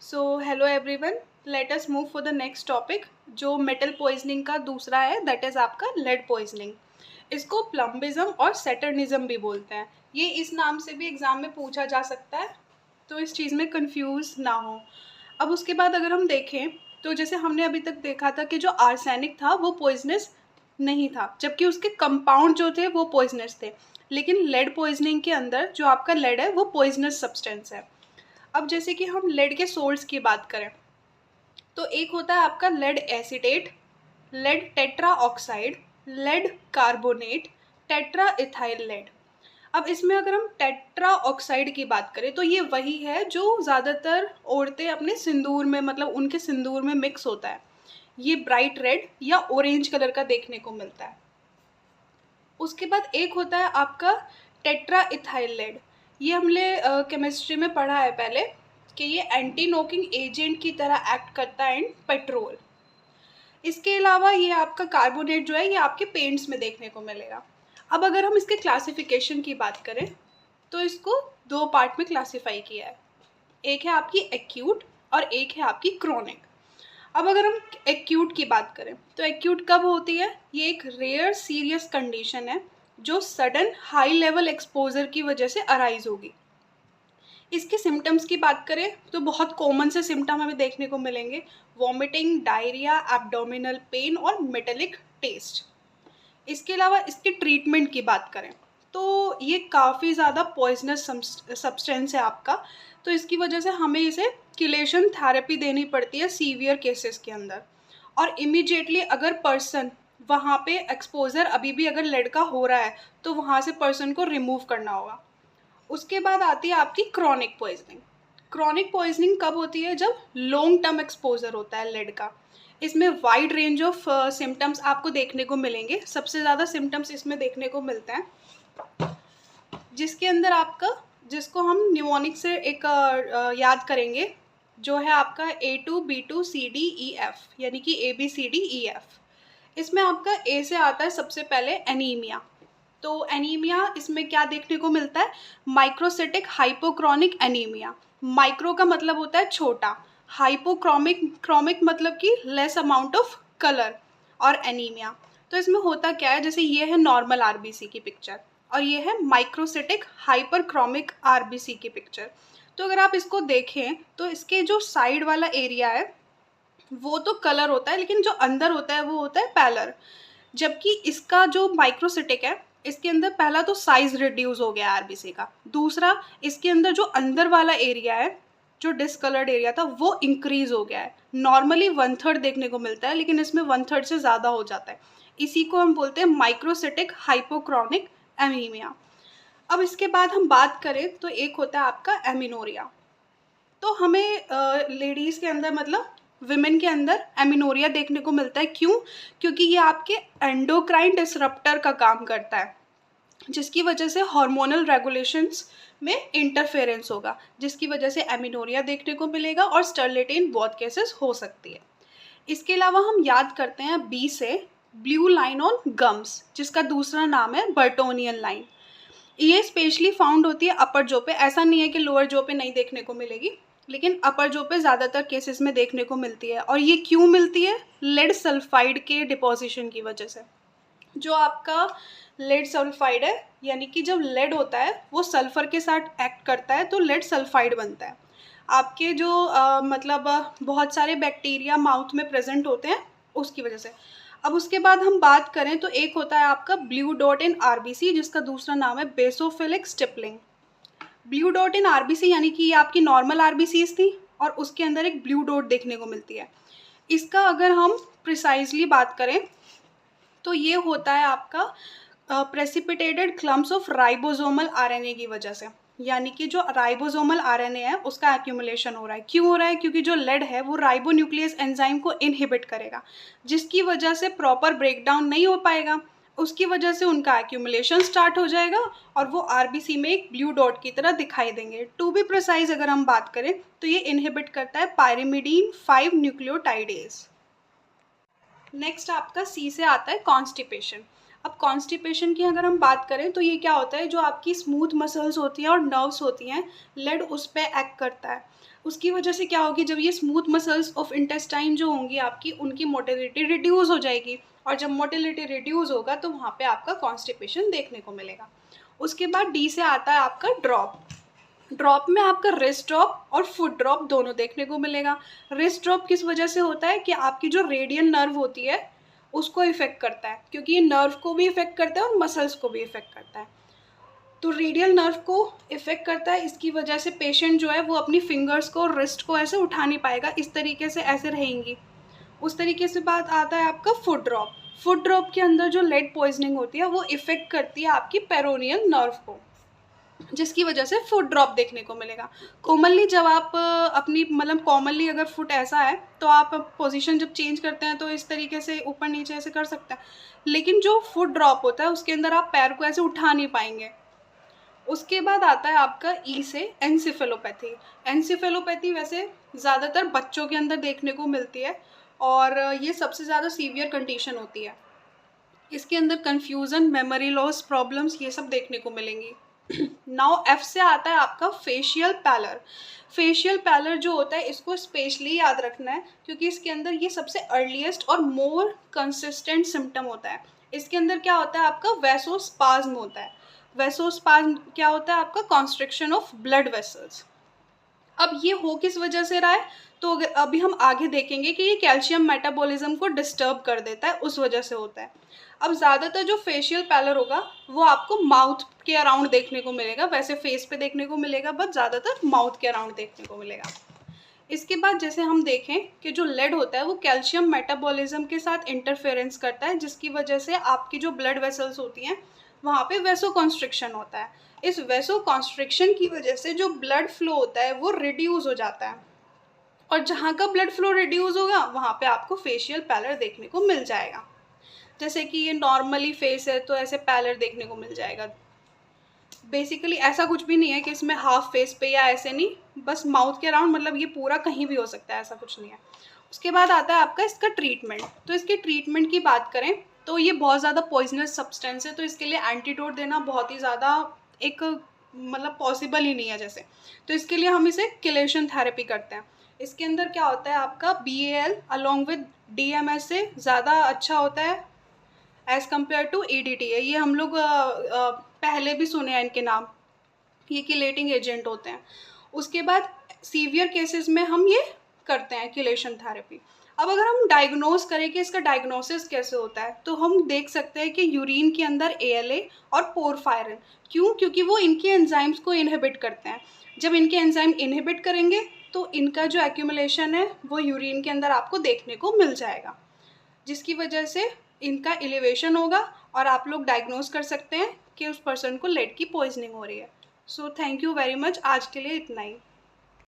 So hello everyone, let us move for the next topic जो metal poisoning का दूसरा है, दैट इज़ आपका लेड पॉइजनिंग। इसको प्लम्बिज्म और सैटर्निज्म भी बोलते हैं। ये इस नाम से भी एग्ज़ाम में पूछा जा सकता है, तो इस चीज़ में कंफ्यूज ना हो। अब उसके बाद अगर हम देखें तो जैसे हमने अभी तक देखा था कि जो आर्सेनिक था वो पॉइजनस नहीं था, जबकि उसके कंपाउंड जो थे वो पॉइजनस थे। लेकिन लेड पॉइजनिंग के अंदर जो आपका लेड है वो पॉइजनस सब्सटेंस है। अब जैसे कि हम लेड के सोर्स की बात करें तो एक होता है आपका lead acetate, lead tetra oxide, lead carbonate, tetra ethyl lead. अब इसमें अगर हम टेट्रा ऑक्साइड की बात करें तो ये वही है जो ज़्यादातर औरतें अपने सिंदूर में, मतलब उनके सिंदूर में मिक्स होता है। ये ब्राइट रेड या ऑरेंज कलर का देखने को मिलता है। उसके बाद एक होता है आपका टेट्रा इथाइल लेड। ये हमने केमिस्ट्री में पढ़ा है पहले कि ये एंटी नॉकिंग एजेंट की तरह एक्ट करता है इन पेट्रोल। इसके अलावा ये आपका कार्बोनेट जो है ये आपके पेंट्स में देखने को मिलेगा। अब अगर हम इसके क्लासिफिकेशन की बात करें तो इसको दो पार्ट में क्लासीफाई किया है। एक है आपकी एक्यूट और एक है आपकी क्रोनिक। अब अगर हम एक्यूट की बात करें तो एक्यूट कब होती है? ये एक रेयर सीरियस कंडीशन है जो सडन हाई लेवल एक्सपोजर की वजह से अराइज होगी। इसके सिम्टम्स की बात करें तो बहुत कॉमन से सिम्टम हमें देखने को मिलेंगे: वॉमिटिंग, डायरिया, एब्डोमिनल पेन और मेटेलिक टेस्ट। इसके अलावा इसके ट्रीटमेंट की बात करें तो ये काफ़ी ज़्यादा पॉइजनस सब्सटेंस है आपका, तो इसकी वजह से हमें इसे किलेशन थेरेपी देनी पड़ती है सीवियर केसेस के अंदर। और इमीडिएटली अगर पर्सन वहाँ पे एक्सपोजर अभी भी अगर लेड का हो रहा है तो वहाँ से पर्सन को रिमूव करना होगा। उसके बाद आती है आपकी क्रॉनिक पॉइजनिंग। क्रॉनिक पॉइजनिंग कब होती है? जब लॉन्ग टर्म एक्सपोजर होता है लेड का। इसमें वाइड रेंज ऑफ सिम्टम्स आपको देखने को मिलेंगे। सबसे ज़्यादा सिम्टम्स इसमें देखने को मिलते हैं जिसके अंदर आपका, जिसको हम न्यूमोनिक से एक याद करेंगे, जो है आपका A2 B2 CD E F, यानी कि ABCDEF। इसमें आपका ए से आता है सबसे पहले एनीमिया। तो एनीमिया इसमें क्या देखने को मिलता है? Microcytic हाइपोक्रोनिक anaemia. माइक्रो का मतलब होता है छोटा, हाइपोक्रोमिक क्रोमिक मतलब कि लेस अमाउंट ऑफ कलर, और एनीमिया। तो इसमें होता क्या है, जैसे ये है नॉर्मल आरबीसी की पिक्चर और ये है माइक्रोसिटिक हाइपरक्रोमिक आरबीसी की पिक्चर। तो अगर आप इसको देखें तो इसके जो साइड वाला एरिया है वो तो कलर होता है, लेकिन जो अंदर होता है वो होता है पैलर। जबकि इसका जो माइक्रोसिटिक है इसके अंदर पहला तो साइज रिड्यूस हो गया आरबीसी का, दूसरा इसके अंदर जो अंदर वाला एरिया है, जो डिसकलर्ड एरिया था, वो इंक्रीज हो गया है। नॉर्मली 1/3 देखने को मिलता है, लेकिन इसमें 1/3 से ज़्यादा हो जाता है। इसी को हम बोलते हैं माइक्रोसिटिक हाइपोक्रोनिक एनीमिया। अब इसके बाद हम बात करें तो एक होता है आपका एमिनोरिया। तो हमें लेडीज़ के अंदर, मतलब विमेन के अंदर एमिनोरिया देखने को मिलता है। क्यों? क्योंकि ये आपके एंडोक्राइन डिसरप्टर का काम करता है, जिसकी वजह से हार्मोनल रेगुलेशंस में इंटरफेरेंस होगा, जिसकी वजह से एमिनोरिया देखने को मिलेगा और स्टर्लिटेन बहुत केसेस हो सकती है। इसके अलावा हम याद करते हैं बी से ब्लू लाइन ऑन गम्स, जिसका दूसरा नाम है बर्टोनियन लाइन। ये स्पेशली फाउंड होती है अपर जो पे। ऐसा नहीं है कि लोअर जो पे नहीं देखने को मिलेगी, लेकिन अपर जो पे ज़्यादातर केसेस में देखने को मिलती है। और ये क्यों मिलती है? लेड सल्फाइड के डिपोजिशन की वजह से। जो आपका लेड सल्फाइड है, यानी कि जब लेड होता है वो सल्फर के साथ एक्ट करता है तो लेड सल्फाइड बनता है। आपके जो बहुत सारे बैक्टीरिया माउथ में प्रेजेंट होते हैं उसकी वजह से। अब उसके बाद हम बात करें तो एक होता है आपका ब्लू डॉट इन आरबीसी, जिसका दूसरा नाम है basophilic stippling. Blue dot in RBC यानी कि ये आपकी नॉर्मल आरबीसीज थी और उसके अंदर एक ब्लू डॉट देखने को मिलती है। इसका अगर हम प्रिसाइजली बात करें तो ये होता है आपका precipitated clumps of ribosomal RNA की वजह से। यानी कि जो राइबोसोमल आरएनए है उसका एक्यूमुलेशन हो रहा है। क्यों हो रहा है? क्योंकि जो लेड है वो राइबोन्यूक्लियस एंजाइम को इनहिबिट करेगा, जिसकी वजह से प्रॉपर ब्रेकडाउन नहीं हो पाएगा। उसकी वजह से उनका एक्यूमुलेशन स्टार्ट हो जाएगा और वो आरबीसी में एक ब्लू डॉट की तरह दिखाई देंगे। टू बी प्रिसाइज अगर हम बात करें तो ये इनहिबिट करता है पायरिमिडीन 5 न्यूक्लियोटाइडेज। नेक्स्ट आपका सी से आता है कॉन्स्टिपेशन। अब कॉन्स्टिपेशन की अगर हम बात करें तो ये क्या होता है, जो आपकी स्मूथ मसल्स होती हैं और नर्व्स होती हैं, लेड उस पे एक्ट करता है। उसकी वजह से क्या होगी, जब ये स्मूथ मसल्स ऑफ इंटेस्टाइन जो होंगी आपकी, उनकी मोटिलिटी रिड्यूस हो जाएगी, और जब मोटिलिटी रिड्यूस होगा तो वहाँ पे आपका कॉन्स्टिपेशन देखने को मिलेगा। उसके बाद डी से आता है आपका ड्रॉप। ड्रॉप में आपका रिस्ट ड्रॉप और फुट ड्रॉप दोनों देखने को मिलेगा। रिस्ट ड्रॉप किस वजह से होता है कि आपकी जो रेडियल नर्व होती है उसको इफेक्ट करता है, क्योंकि ये नर्व को भी इफेक्ट करता है और मसल्स को भी इफेक्ट करता है। तो रेडियल नर्व को इफेक्ट करता है, इसकी वजह से पेशेंट जो है वो अपनी फिंगर्स को, रिस्ट को ऐसे उठा नहीं पाएगा, इस तरीके से ऐसे रहेंगी। उस तरीके से बात आता है आपका फुट ड्रॉप। फुट ड्रॉप के अंदर जो लेड पॉइजनिंग होती है वो इफेक्ट करती है आपकी पेरोनियल नर्व को, जिसकी वजह से फुट ड्रॉप देखने को मिलेगा। कॉमनली जब आप अपनी मतलब कॉमनली अगर फुट ऐसा है तो आप पोजीशन जब चेंज करते हैं तो इस तरीके से ऊपर नीचे ऐसे कर सकते हैं, लेकिन जो फुट ड्रॉप होता है उसके अंदर आप पैर को ऐसे उठा नहीं पाएंगे। उसके बाद आता है आपका ई से एनसिफेलोपैथी। एनसिफेलोपैथी वैसे ज़्यादातर बच्चों के अंदर देखने को मिलती है और ये सबसे ज़्यादा सीवियर कंडीशन होती है। इसके अंदर कन्फ्यूज़न, मेमोरी लॉस प्रॉब्लम्स, ये सब देखने को मिलेंगी। नाउ एफ से आता है आपका फेशियल पैलर। फेशियल पैलर जो होता है इसको स्पेशली याद रखना है, क्योंकि इसके अंदर ये सबसे अर्लीस्ट और मोर कंसिस्टेंट सिम्टम होता है। इसके अंदर क्या होता है, आपका वेसोस्पाज्म होता है। वेसोस्पाज्म क्या होता है, आपका कॉन्स्ट्रिक्शन ऑफ ब्लड वेसल्स। अब ये हो किस वजह से रहा है, तो अभी हम आगे देखेंगे कि ये कैल्शियम मेटाबॉलिज्म को डिस्टर्ब कर देता है, उस वजह से होता है। अब ज़्यादातर जो फेशियल पैलर होगा वो आपको माउथ के अराउंड देखने को मिलेगा, वैसे फेस पे देखने को मिलेगा बट ज़्यादातर माउथ के अराउंड देखने को मिलेगा। इसके बाद जैसे हम देखें कि जो लेड होता है वो कैल्शियम मेटाबॉलिज्म के साथ इंटरफेरेंस करता है, जिसकी वजह से आपकी जो ब्लड वेसल्स होती हैं वहाँ पे वेसो कॉन्स्ट्रिक्शन होता है। इस वेसो कॉन्स्ट्रिक्शन की वजह से जो ब्लड फ्लो होता है वो रिड्यूस हो जाता है, और जहाँ का ब्लड फ्लो रिड्यूस होगा वहाँ पे आपको फेशियल पैलर देखने को मिल जाएगा। जैसे कि ये नॉर्मली फेस है तो ऐसे पैलर देखने को मिल जाएगा। बेसिकली ऐसा कुछ भी नहीं है कि इसमें हाफ फेस पे या ऐसे नहीं, बस माउथ के अराउंड, मतलब ये पूरा कहीं भी हो सकता है, ऐसा कुछ नहीं है। उसके बाद आता है आपका इसका ट्रीटमेंट। तो इसके ट्रीटमेंट की बात करें तो ये बहुत ज़्यादा पॉइजनस सब्सटेंस है, तो इसके लिए एंटीडोट देना बहुत ही ज़्यादा एक मतलब पॉसिबल ही नहीं है जैसे। तो इसके लिए हम इसे किलेशन थेरेपी करते हैं। इसके अंदर क्या होता है, आपका BAL अलॉन्ग विद DMS से ज़्यादा अच्छा होता है एज़ कम्पेयर टू EDTA। ये हम लोग पहले भी सुने हैं इनके नाम, ये किलेटिंग एजेंट होते हैं। उसके बाद सीवियर केसेस में हम ये करते हैं किलेशन थेरेपी। अब अगर हम डायग्नोज करें कि इसका डायग्नोसिस कैसे होता है, तो हम देख सकते हैं कि यूरिन के अंदर ALA और पोरफायरिन। क्यों? क्योंकि वो इनके एंजाइम्स को इनहिबिट करते हैं। जब इनके एंजाइम इनहिबिट करेंगे तो इनका जो एक्यूमुलेशन है वो यूरिन के अंदर आपको देखने को मिल जाएगा, जिसकी वजह से इनका एलिवेशन होगा और आप लोग डायग्नोज कर सकते हैं कि उस पर्सन को लेड की पॉइजनिंग हो रही है। So thank you very much, आज के लिए इतना ही।